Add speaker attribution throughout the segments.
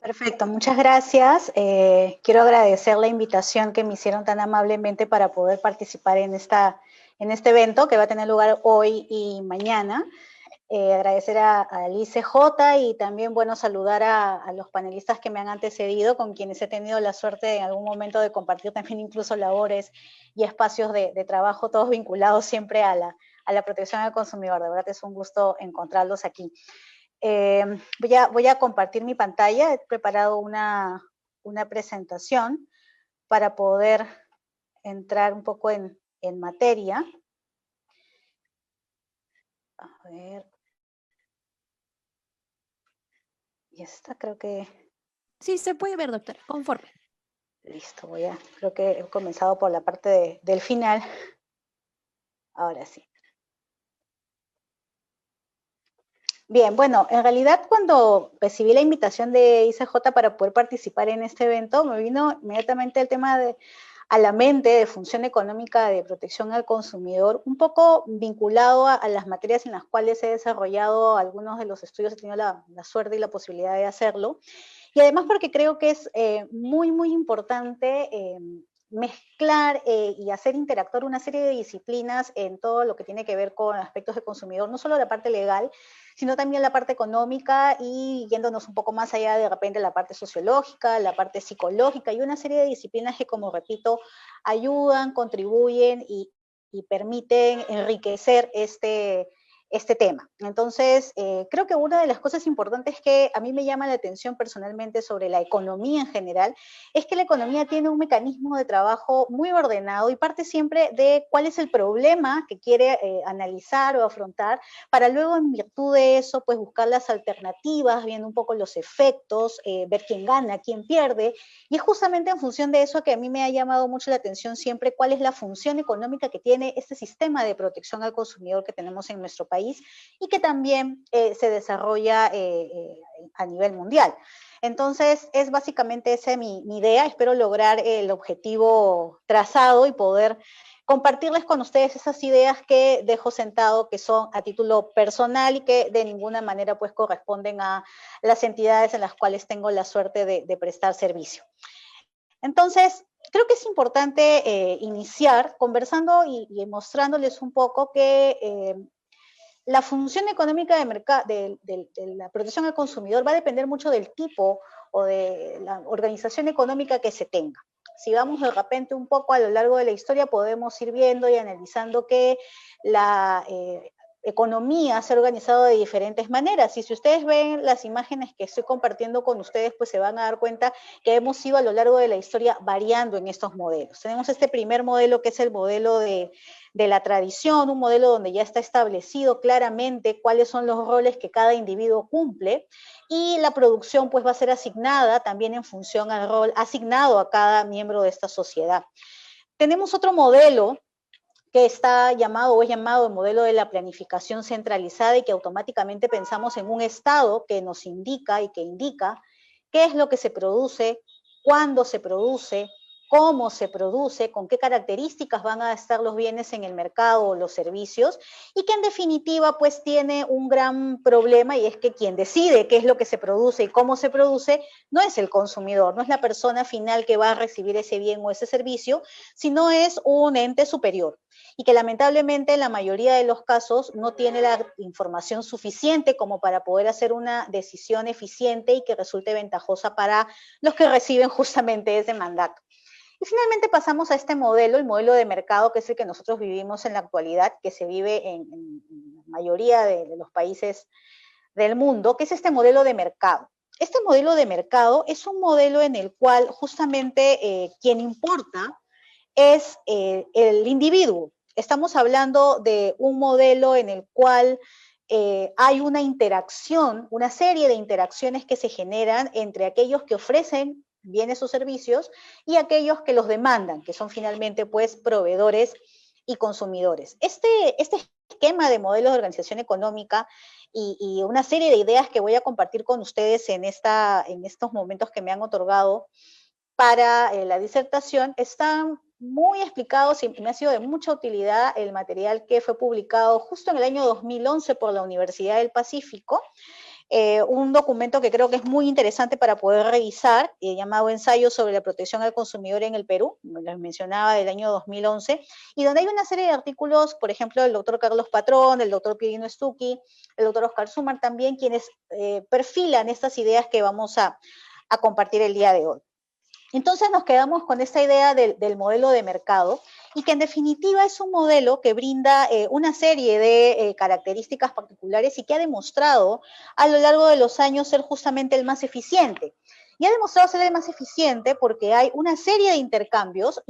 Speaker 1: Perfecto, muchas gracias. Quiero agradecer la invitación que me hicieron tan amablemente para poder participar en este evento que va a tener lugar hoy y mañana. Agradecer al ICJ y también, bueno, saludar a los panelistas que me han antecedido, con quienes he tenido la suerte en algún momento de compartir también incluso labores y espacios de trabajo, todos vinculados siempre a la protección al consumidor. De verdad es un gusto encontrarlos aquí. Voy a compartir mi pantalla. He preparado una presentación para poder entrar un poco en materia. A ver. Y esta creo que...
Speaker 2: Sí, se puede ver, doctora, conforme.
Speaker 1: Listo, creo que he comenzado por la parte del final. Ahora sí. Bien, bueno, en realidad cuando recibí la invitación de ICJ para poder participar en este evento, me vino inmediatamente el tema a la mente de función económica de protección al consumidor, un poco vinculado a las materias en las cuales he desarrollado algunos de los estudios, he tenido la suerte y la posibilidad de hacerlo, y además porque creo que es muy importante mezclar y hacer interactuar una serie de disciplinas en todo lo que tiene que ver con aspectos de consumidor, no solo la parte legal, sino también la parte económica y yéndonos un poco más allá de repente la parte sociológica, la parte psicológica y una serie de disciplinas que, como repito, ayudan, contribuyen y permiten enriquecer este tema. Entonces, creo que una de las cosas importantes que a mí me llama la atención personalmente sobre la economía en general es que la economía tiene un mecanismo de trabajo muy ordenado y parte siempre de cuál es el problema que quiere analizar o afrontar para luego, en virtud de eso, pues buscar las alternativas, viendo un poco los efectos, ver quién gana, quién pierde, y es justamente en función de eso que a mí me ha llamado mucho la atención siempre cuál es la función económica que tiene este sistema de protección al consumidor que tenemos en nuestro país y que también se desarrolla a nivel mundial. Entonces, es básicamente esa mi idea. Espero lograr el objetivo trazado y poder compartirles con ustedes esas ideas que dejo sentado, que son a título personal y que de ninguna manera pues corresponden a las entidades en las cuales tengo la suerte de prestar servicio. Entonces, creo que es importante iniciar conversando y mostrándoles un poco que la función económica de la protección al consumidor va a depender mucho del tipo o de la organización económica que se tenga. Si vamos de repente un poco a lo largo de la historia, podemos ir viendo y analizando que la economía se ha organizado de diferentes maneras. Y si ustedes ven las imágenes que estoy compartiendo con ustedes, pues se van a dar cuenta que hemos ido a lo largo de la historia variando en estos modelos. Tenemos este primer modelo que es el modelo de la tradición, un modelo donde ya está establecido claramente cuáles son los roles que cada individuo cumple y la producción pues va a ser asignada también en función al rol asignado a cada miembro de esta sociedad. Tenemos otro modelo que está llamado o es llamado el modelo de la planificación centralizada y que automáticamente pensamos en un Estado que nos indica y que indica qué es lo que se produce, cuándo se produce, cómo se produce, con qué características van a estar los bienes en el mercado o los servicios, y que en definitiva pues tiene un gran problema, y es que quien decide qué es lo que se produce y cómo se produce no es el consumidor, no es la persona final que va a recibir ese bien o ese servicio, sino es un ente superior, y que lamentablemente en la mayoría de los casos no tiene la información suficiente como para poder hacer una decisión eficiente y que resulte ventajosa para los que reciben justamente ese mandato. Y finalmente pasamos a este modelo, el modelo de mercado, que es el que nosotros vivimos en la actualidad, que se vive en la mayoría de los países del mundo, que es este modelo de mercado. Este modelo de mercado es un modelo en el cual justamente quien importa es el individuo. Estamos hablando de un modelo en el cual hay una interacción, una serie de interacciones que se generan entre aquellos que ofrecen bienes o servicios y aquellos que los demandan, que son finalmente pues proveedores y consumidores. Este esquema de modelos de organización económica y una serie de ideas que voy a compartir con ustedes en estos momentos que me han otorgado para la disertación están muy explicados y me ha sido de mucha utilidad el material que fue publicado justo en el año 2011 por la Universidad del Pacífico, un documento que creo que es muy interesante para poder revisar, llamado Ensayo sobre la protección al consumidor en el Perú, les mencionaba, del año 2011, y donde hay una serie de artículos, por ejemplo, del doctor Carlos Patrón, del doctor Pierino Stucchi, el doctor Oscar Sumar también, quienes perfilan estas ideas que vamos a compartir el día de hoy. Entonces nos quedamos con esta idea del modelo de mercado y que en definitiva es un modelo que brinda una serie de características particulares y que ha demostrado a lo largo de los años ser justamente el más eficiente. Y ha demostrado ser el más eficiente porque hay una serie de intercambios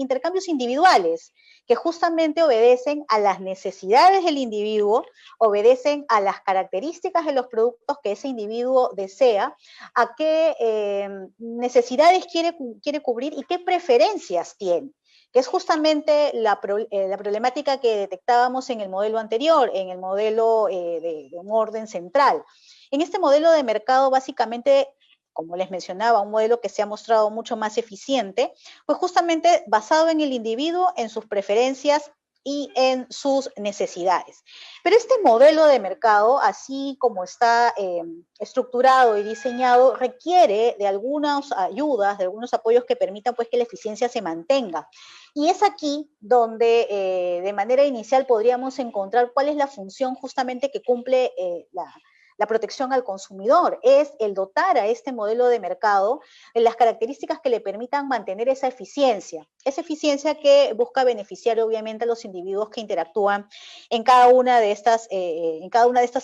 Speaker 1: individuales, que justamente obedecen a las necesidades del individuo, obedecen a las características de los productos que ese individuo desea, a qué necesidades quiere cubrir y qué preferencias tiene, que es justamente la problemática que detectábamos en el modelo anterior, en el modelo de un orden central. En este modelo de mercado, básicamente, como les mencionaba, un modelo que se ha mostrado mucho más eficiente, pues justamente basado en el individuo, en sus preferencias y en sus necesidades. Pero este modelo de mercado, así como está estructurado y diseñado, requiere de algunas ayudas, de algunos apoyos que permitan pues que la eficiencia se mantenga. Y es aquí donde de manera inicial podríamos encontrar cuál es la función justamente que cumple la protección al consumidor, es el dotar a este modelo de mercado de las características que le permitan mantener esa eficiencia que busca beneficiar obviamente a los individuos que interactúan en cada una de estas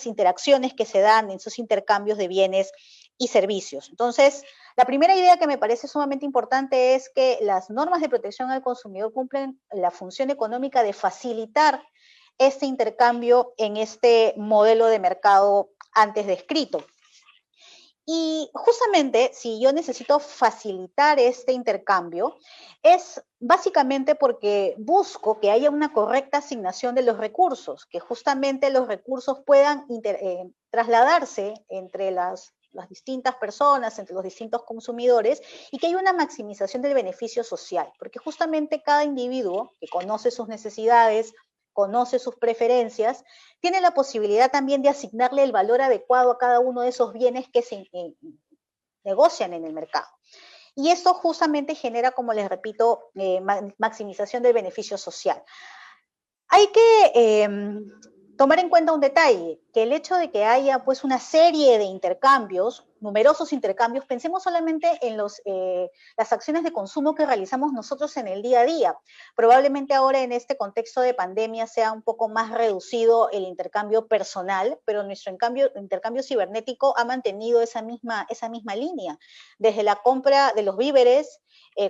Speaker 1: interacciones que se dan en esos intercambios de bienes y servicios. Entonces, la primera idea que me parece sumamente importante es que las normas de protección al consumidor cumplen la función económica de facilitar este intercambio en este modelo de mercado antes descrito. Y justamente, si yo necesito facilitar este intercambio, es básicamente porque busco que haya una correcta asignación de los recursos, que justamente los recursos puedan trasladarse entre las distintas personas, entre los distintos consumidores, y que haya una maximización del beneficio social, porque justamente cada individuo que conoce sus necesidades, conoce sus preferencias, tiene la posibilidad también de asignarle el valor adecuado a cada uno de esos bienes que se negocian en el mercado. Y esto justamente genera, como les repito, maximización del beneficio social. Hay que tomar en cuenta un detalle, que el hecho de que haya pues una serie de intercambios, numerosos intercambios, pensemos solamente en las acciones de consumo que realizamos nosotros en el día a día. Probablemente ahora en este contexto de pandemia sea un poco más reducido el intercambio personal, pero nuestro intercambio cibernético ha mantenido esa misma línea, desde la compra de los víveres,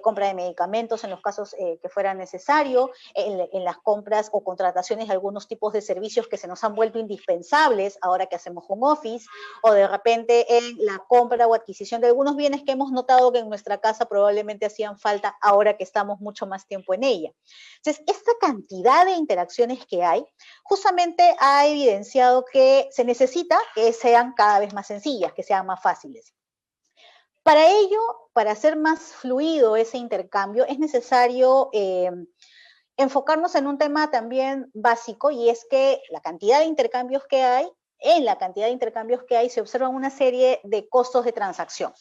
Speaker 1: compra de medicamentos en los casos que fuera necesario, en las compras o contrataciones de algunos tipos de servicios que se nos han vuelto indispensables ahora que hacemos home office, o de repente en la compra o adquisición de algunos bienes que hemos notado que en nuestra casa probablemente hacían falta ahora que estamos mucho más tiempo en ella. Entonces, esta cantidad de interacciones que hay, justamente ha evidenciado que se necesita que sean cada vez más sencillas, que sean más fáciles. Para ello, para hacer más fluido ese intercambio, es necesario enfocarnos en un tema también básico, y es que en la cantidad de intercambios que hay se observan una serie de costos de transacción.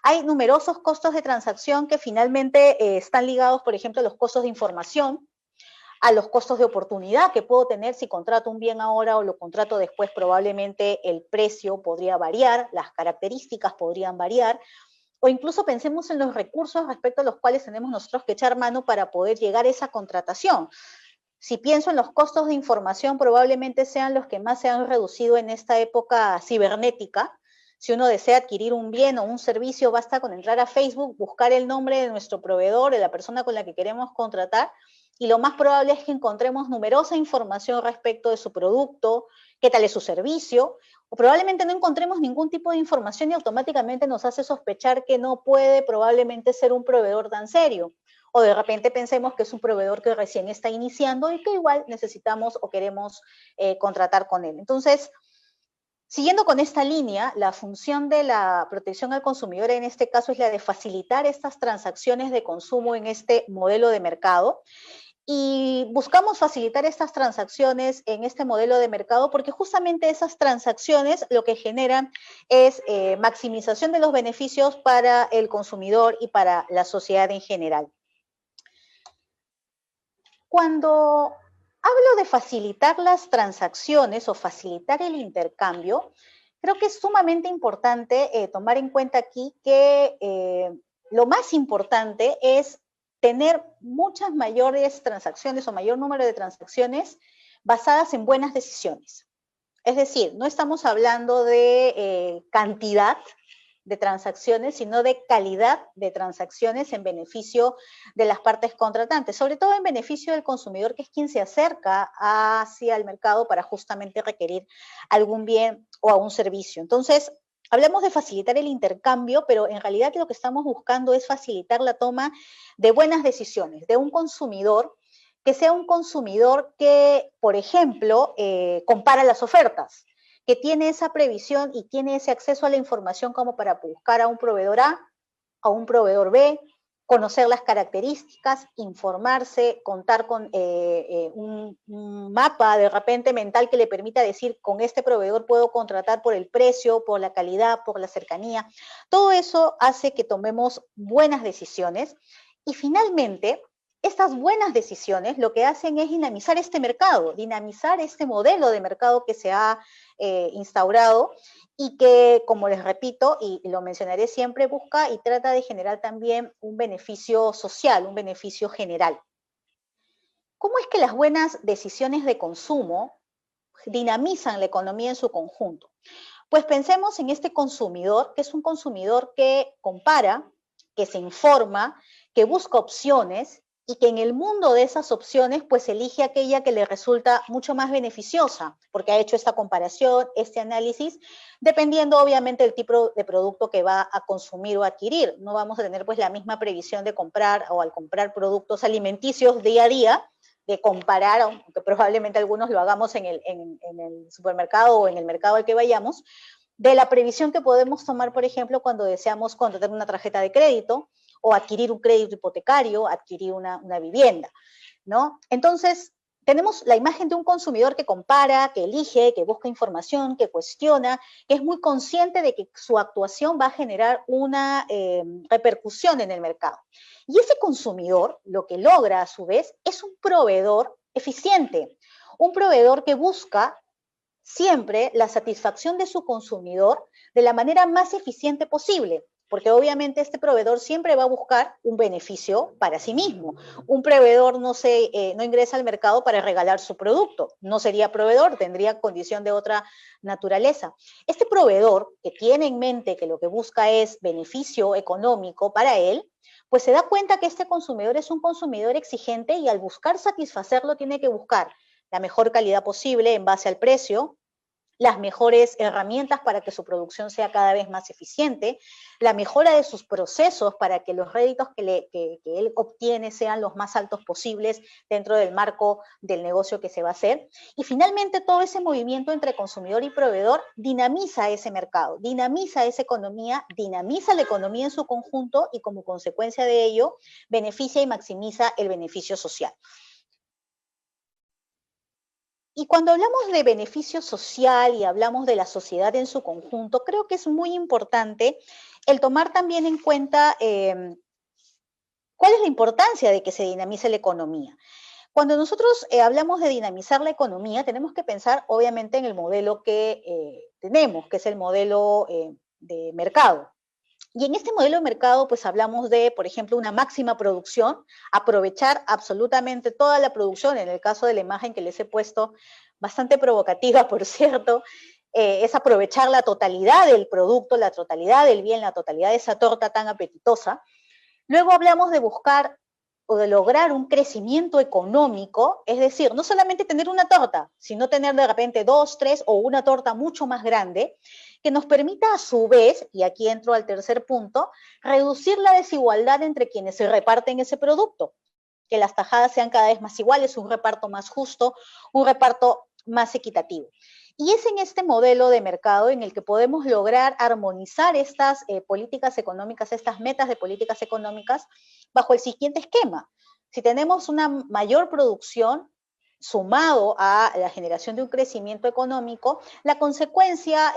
Speaker 1: Hay numerosos costos de transacción que finalmente están ligados, por ejemplo, a los costos de información, a los costos de oportunidad que puedo tener si contrato un bien ahora o lo contrato después. Probablemente el precio podría variar, las características podrían variar, o incluso pensemos en los recursos respecto a los cuales tenemos nosotros que echar mano para poder llegar a esa contratación. Si pienso en los costos de información, probablemente sean los que más se han reducido en esta época cibernética. Si uno desea adquirir un bien o un servicio, basta con entrar a Facebook, buscar el nombre de nuestro proveedor, de la persona con la que queremos contratar, y lo más probable es que encontremos numerosa información respecto de su producto, qué tal es su servicio, o probablemente no encontremos ningún tipo de información y automáticamente nos hace sospechar que no puede probablemente ser un proveedor tan serio. O de repente pensemos que es un proveedor que recién está iniciando y que igual necesitamos o queremos contratar con él. Entonces, siguiendo con esta línea, la función de la protección al consumidor en este caso es la de facilitar estas transacciones de consumo en este modelo de mercado. y buscamos facilitar estas transacciones en este modelo de mercado porque justamente esas transacciones lo que generan es maximización de los beneficios para el consumidor y para la sociedad en general. Cuando hablo de facilitar las transacciones o facilitar el intercambio, creo que es sumamente importante tomar en cuenta aquí que lo más importante es tener muchas mayores transacciones o mayor número de transacciones basadas en buenas decisiones. Es decir, no estamos hablando de cantidad de transacciones, sino de calidad de transacciones en beneficio de las partes contratantes, sobre todo en beneficio del consumidor, que es quien se acerca hacia el mercado para justamente requerir algún bien o un servicio. Entonces, hablamos de facilitar el intercambio, pero en realidad lo que estamos buscando es facilitar la toma de buenas decisiones de un consumidor que sea un consumidor que, por ejemplo, compara las ofertas, que tiene esa previsión y tiene ese acceso a la información como para buscar a un proveedor A un proveedor B, conocer las características, informarse, contar con un mapa de repente mental que le permita decir, con este proveedor puedo contratar por el precio, por la calidad, por la cercanía. Todo eso hace que tomemos buenas decisiones y finalmente estas buenas decisiones lo que hacen es dinamizar este mercado, dinamizar este modelo de mercado que se ha instaurado y que, como les repito, y lo mencionaré siempre, busca y trata de generar también un beneficio social, un beneficio general. ¿Cómo es que las buenas decisiones de consumo dinamizan la economía en su conjunto? Pues pensemos en este consumidor, que es un consumidor que compara, que se informa, que busca opciones y que en el mundo de esas opciones pues elige aquella que le resulta mucho más beneficiosa, porque ha hecho esta comparación, este análisis, dependiendo obviamente del tipo de producto que va a consumir o adquirir. No vamos a tener pues la misma previsión de comprar o al comprar productos alimenticios día a día, de comparar, aunque probablemente algunos lo hagamos en el supermercado o en el mercado al que vayamos, de la previsión que podemos tomar, por ejemplo, cuando deseamos contratar una tarjeta de crédito o adquirir un crédito hipotecario, adquirir una vivienda, ¿no? Entonces, tenemos la imagen de un consumidor que compara, que elige, que busca información, que cuestiona, que es muy consciente de que su actuación va a generar una repercusión en el mercado. Y ese consumidor lo que logra a su vez es un proveedor eficiente, un proveedor que busca siempre la satisfacción de su consumidor de la manera más eficiente posible, porque obviamente este proveedor siempre va a buscar un beneficio para sí mismo. Un proveedor no ingresa al mercado para regalar su producto, no sería proveedor, tendría condición de otra naturaleza. Este proveedor que tiene en mente que lo que busca es beneficio económico para él, pues se da cuenta que este consumidor es un consumidor exigente y al buscar satisfacerlo tiene que buscar la mejor calidad posible en base al precio, las mejores herramientas para que su producción sea cada vez más eficiente, la mejora de sus procesos para que los réditos que él obtiene sean los más altos posibles dentro del marco del negocio que se va a hacer. Y finalmente todo ese movimiento entre consumidor y proveedor dinamiza ese mercado, dinamiza esa economía, dinamiza la economía en su conjunto y como consecuencia de ello beneficia y maximiza el beneficio social. Y cuando hablamos de beneficio social y hablamos de la sociedad en su conjunto, creo que es muy importante el tomar también en cuenta cuál es la importancia de que se dinamice la economía. Cuando nosotros hablamos de dinamizar la economía, tenemos que pensar obviamente en el modelo que tenemos, que es el modelo de mercado. Y en este modelo de mercado, pues hablamos de, por ejemplo, una máxima producción, aprovechar absolutamente toda la producción, en el caso de la imagen que les he puesto, bastante provocativa, por cierto, es aprovechar la totalidad del producto, la totalidad del bien, la totalidad de esa torta tan apetitosa. Luego hablamos de buscar o de lograr un crecimiento económico, es decir, no solamente tener una torta, sino tener de repente 2, 3 o una torta mucho más grande, que nos permita a su vez, y aquí entro al tercer punto, reducir la desigualdad entre quienes se reparten ese producto, que las tajadas sean cada vez más iguales, un reparto más justo, un reparto más equitativo. Y es en este modelo de mercado en el que podemos lograr armonizar estas políticas económicas, estas metas de políticas económicas, bajo el siguiente esquema. Si tenemos una mayor producción, sumado a la generación de un crecimiento económico, la consecuencia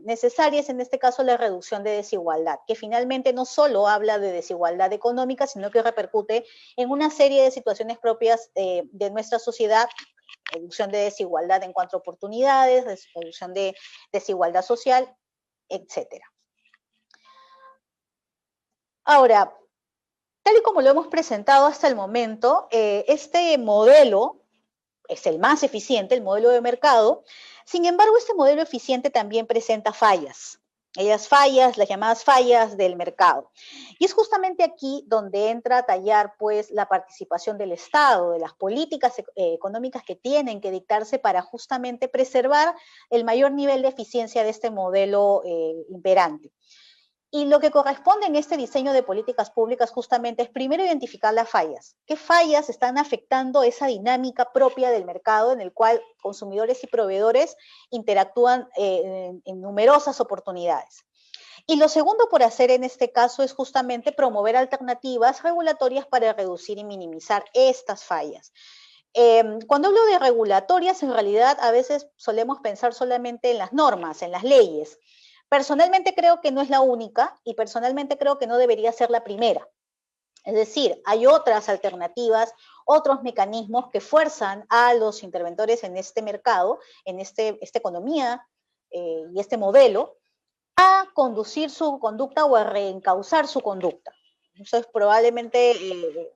Speaker 1: necesaria es en este caso la reducción de desigualdad, que finalmente no solo habla de desigualdad económica, sino que repercute en una serie de situaciones propias de nuestra sociedad, reducción de desigualdad en cuanto a oportunidades, reducción de desigualdad social, etcétera. Ahora, tal y como lo hemos presentado hasta el momento, este modelo es el más eficiente, el modelo de mercado. Sin embargo, este modelo eficiente también presenta fallas. Las llamadas fallas del mercado. Y es justamente aquí donde entra a tallar pues la participación del Estado, de las políticas económicas que tienen que dictarse para justamente preservar el mayor nivel de eficiencia de este modelo imperante. Y lo que corresponde en este diseño de políticas públicas justamente es primero identificar las fallas. ¿Qué fallas están afectando esa dinámica propia del mercado en el cual consumidores y proveedores interactúan en numerosas oportunidades? Y lo segundo por hacer en este caso es justamente promover alternativas regulatorias para reducir y minimizar estas fallas. Cuando hablo de regulatorias, en realidad a veces solemos pensar solamente en las normas, en las leyes. Personalmente creo que no es la única y personalmente creo que no debería ser la primera. Es decir, hay otras alternativas, otros mecanismos que fuerzan a los interventores en este mercado, en esta economía y este modelo, a conducir su conducta o a reencauzar su conducta. Entonces, probablemente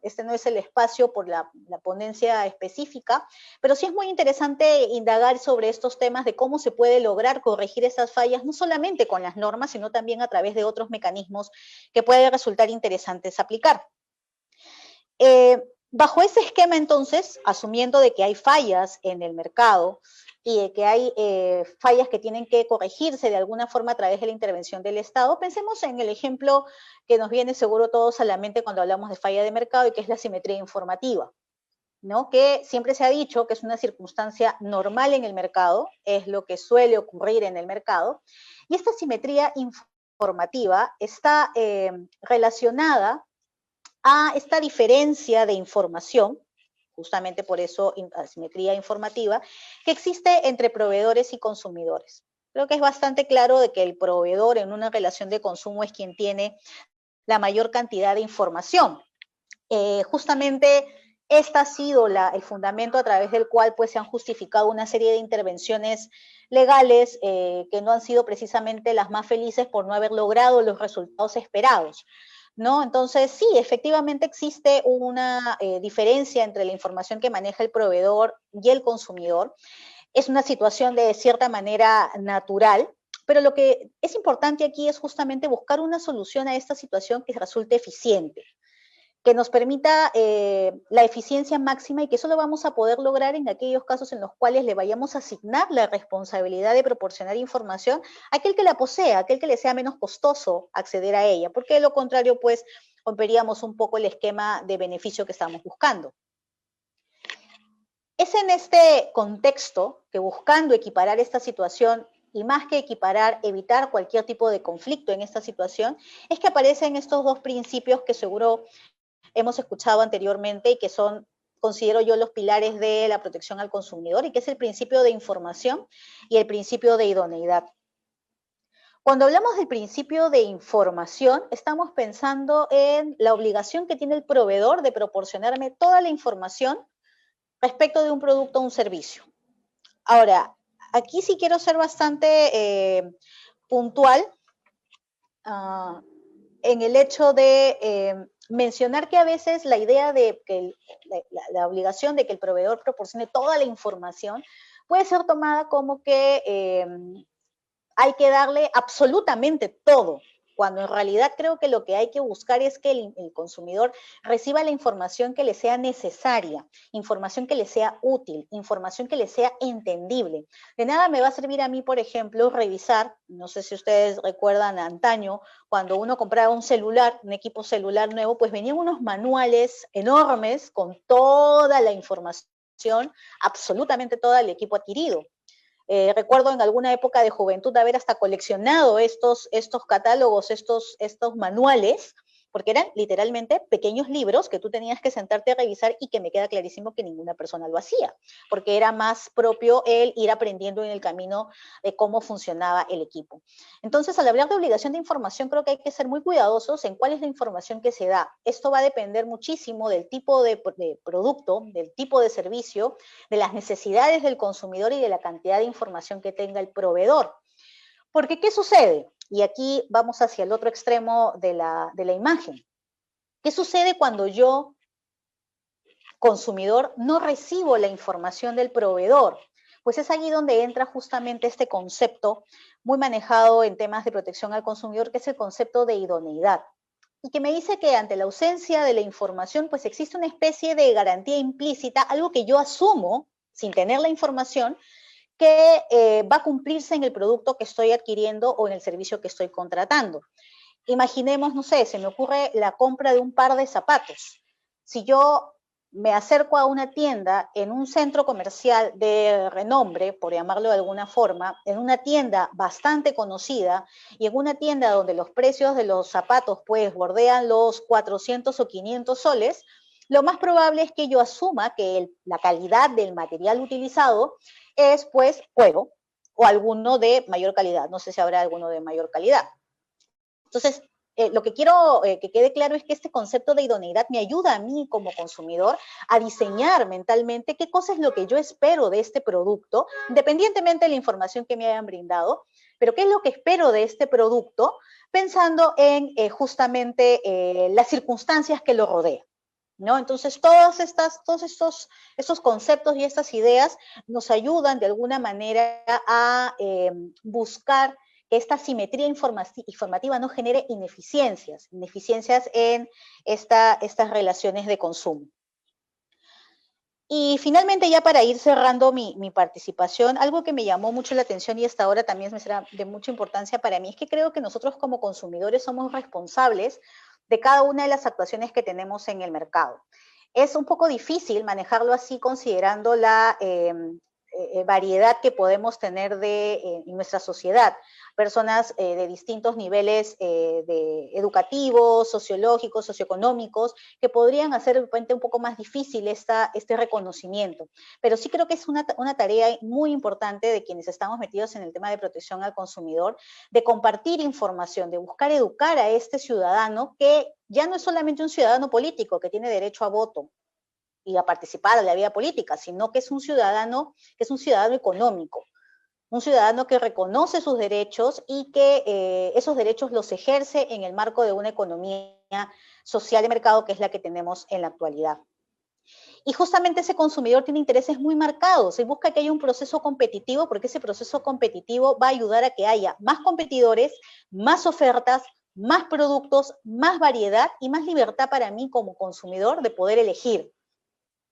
Speaker 1: este no es el espacio por la ponencia específica, pero sí es muy interesante indagar sobre estos temas de cómo se puede lograr corregir esas fallas, no solamente con las normas, sino también a través de otros mecanismos que puede resultar interesantes aplicar. Bajo ese esquema, entonces, asumiendo de que hay fallas en el mercado y de que hay fallas que tienen que corregirse de alguna forma a través de la intervención del Estado, pensemos en el ejemplo que nos viene seguro todos a la mente cuando hablamos de falla de mercado y que es la simetría informativa, ¿no? Que siempre se ha dicho que es una circunstancia normal en el mercado, es lo que suele ocurrir en el mercado, y esta simetría informativa está relacionada a esta diferencia de información, justamente por eso asimetría informativa, que existe entre proveedores y consumidores. Creo que es bastante claro de que el proveedor en una relación de consumo es quien tiene la mayor cantidad de información. Justamente este ha sido el fundamento a través del cual pues, se han justificado una serie de intervenciones legales que no han sido precisamente las más felices por no haber logrado los resultados esperados, ¿no? Entonces, sí, efectivamente existe una diferencia entre la información que maneja el proveedor y el consumidor. Es una situación de cierta manera natural, pero lo que es importante aquí es justamente buscar una solución a esta situación que resulte eficiente, que nos permita la eficiencia máxima y que solo vamos a poder lograr en aquellos casos en los cuales le vayamos a asignar la responsabilidad de proporcionar información a aquel que la posea, a aquel que le sea menos costoso acceder a ella, porque de lo contrario, pues, romperíamos un poco el esquema de beneficio que estamos buscando. Es en este contexto que buscando equiparar esta situación y más que equiparar, evitar cualquier tipo de conflicto en esta situación, es que aparecen estos dos principios que seguro hemos escuchado anteriormente y que son, considero yo, los pilares de la protección al consumidor y que es el principio de información y el principio de idoneidad. Cuando hablamos del principio de información, estamos pensando en la obligación que tiene el proveedor de proporcionarme toda la información respecto de un producto o un servicio. Ahora, aquí sí quiero ser bastante puntual en el hecho de mencionar que a veces la idea de que la obligación de que el proveedor proporcione toda la información puede ser tomada como que hay que darle absolutamente todo, cuando en realidad creo que lo que hay que buscar es que el consumidor reciba la información que le sea necesaria, información que le sea útil, información que le sea entendible. De nada me va a servir a mí, por ejemplo, revisar, no sé si ustedes recuerdan antaño, cuando uno compraba un celular, un equipo celular nuevo, pues venían unos manuales enormes con toda la información, absolutamente todo el equipo adquirido. Recuerdo en alguna época de juventud haber hasta coleccionado estos catálogos, estos manuales, porque eran literalmente pequeños libros que tú tenías que sentarte a revisar y que me queda clarísimo que ninguna persona lo hacía, porque era más propio el ir aprendiendo en el camino de cómo funcionaba el equipo. Entonces, al hablar de obligación de información, creo que hay que ser muy cuidadosos en cuál es la información que se da. Esto va a depender muchísimo del tipo de producto, del tipo de servicio, de las necesidades del consumidor y de la cantidad de información que tenga el proveedor. Porque, ¿qué sucede? Y aquí vamos hacia el otro extremo de la imagen. ¿Qué sucede cuando yo, consumidor, no recibo la información del proveedor? Pues es allí donde entra justamente este concepto muy manejado en temas de protección al consumidor, que es el concepto de idoneidad. Y que me dice que ante la ausencia de la información, pues existe una especie de garantía implícita, algo que yo asumo sin tener la información, que va a cumplirse en el producto que estoy adquiriendo o en el servicio que estoy contratando. Imaginemos, no sé, se me ocurre la compra de un par de zapatos. Si yo me acerco a una tienda en un centro comercial de renombre, por llamarlo de alguna forma, en una tienda bastante conocida y en una tienda donde los precios de los zapatos pues bordean los 400 o 500 soles, lo más probable es que yo asuma que la calidad del material utilizado es pues cuero o alguno de mayor calidad. No sé si habrá alguno de mayor calidad. Entonces, lo que quiero que quede claro es que este concepto de idoneidad me ayuda a mí como consumidor a diseñar mentalmente qué cosa es lo que yo espero de este producto, independientemente de la información que me hayan brindado, pero qué es lo que espero de este producto, pensando en justamente las circunstancias que lo rodean, ¿no? Entonces, todos estos conceptos y estas ideas nos ayudan de alguna manera a buscar que esta simetría informativa no genere ineficiencias en estas relaciones de consumo. Y finalmente, ya para ir cerrando mi participación, algo que me llamó mucho la atención y hasta ahora también me será de mucha importancia para mí, es que creo que nosotros como consumidores somos responsables de cada una de las actuaciones que tenemos en el mercado. Es un poco difícil manejarlo así considerando la variedad que podemos tener en nuestra sociedad. Personas de distintos niveles educativos, sociológicos, socioeconómicos, que podrían hacer de repente un poco más difícil este reconocimiento. Pero sí creo que es una tarea muy importante de quienes estamos metidos en el tema de protección al consumidor, de compartir información, de buscar educar a este ciudadano que ya no es solamente un ciudadano político que tiene derecho a voto y a participar en la vida política, sino que es un ciudadano económico, un ciudadano que reconoce sus derechos y que esos derechos los ejerce en el marco de una economía social de mercado que es la que tenemos en la actualidad. Y justamente ese consumidor tiene intereses muy marcados y busca que haya un proceso competitivo, porque ese proceso competitivo va a ayudar a que haya más competidores, más ofertas, más productos, más variedad y más libertad para mí como consumidor de poder elegir,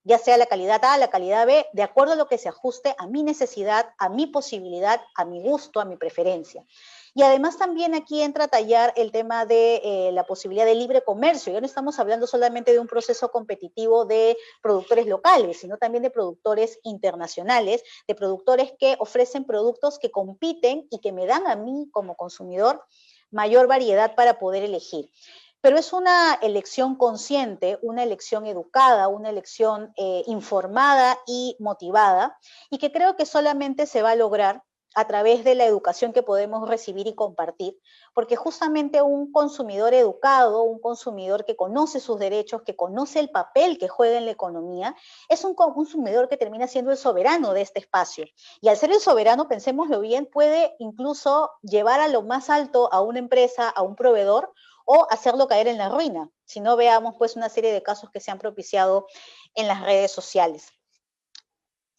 Speaker 1: ya sea la calidad A, la calidad B, de acuerdo a lo que se ajuste a mi necesidad, a mi posibilidad, a mi gusto, a mi preferencia. Y además también aquí entra a tallar el tema de la posibilidad de libre comercio. Ya no estamos hablando solamente de un proceso competitivo de productores locales, sino también de productores internacionales, de productores que ofrecen productos que compiten y que me dan a mí como consumidor mayor variedad para poder elegir. Pero es una elección consciente, una elección educada, una elección informada y motivada, y que creo que solamente se va a lograr a través de la educación que podemos recibir y compartir, porque justamente un consumidor educado, un consumidor que conoce sus derechos, que conoce el papel que juega en la economía, es un consumidor que termina siendo el soberano de este espacio. Y al ser el soberano, pensémoslo bien, puede incluso llevar a lo más alto a una empresa, a un proveedor, o hacerlo caer en la ruina. Si no, veamos pues una serie de casos que se han propiciado en las redes sociales.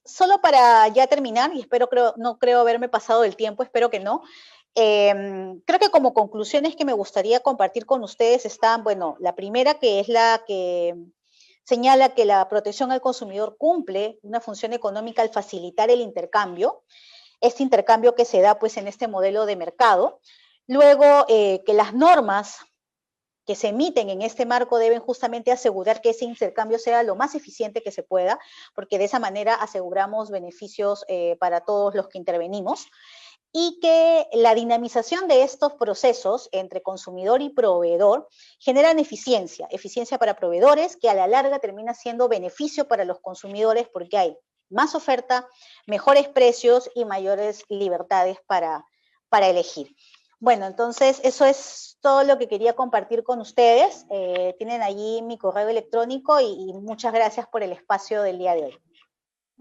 Speaker 1: Solo para ya terminar, y no creo haberme pasado el tiempo, espero que no, creo que como conclusiones que me gustaría compartir con ustedes están, bueno, la primera, que es la que señala que la protección al consumidor cumple una función económica al facilitar el intercambio, este intercambio que se da pues en este modelo de mercado. Luego, que las normas que se emiten en este marco deben justamente asegurar que ese intercambio sea lo más eficiente que se pueda, porque de esa manera aseguramos beneficios para todos los que intervenimos. y que la dinamización de estos procesos entre consumidor y proveedor generan eficiencia, eficiencia para proveedores, que a la larga termina siendo beneficio para los consumidores porque hay más oferta, mejores precios y mayores libertades para elegir. Bueno, entonces eso es todo lo que quería compartir con ustedes. Tienen allí mi correo electrónico y muchas gracias por el espacio del día de hoy.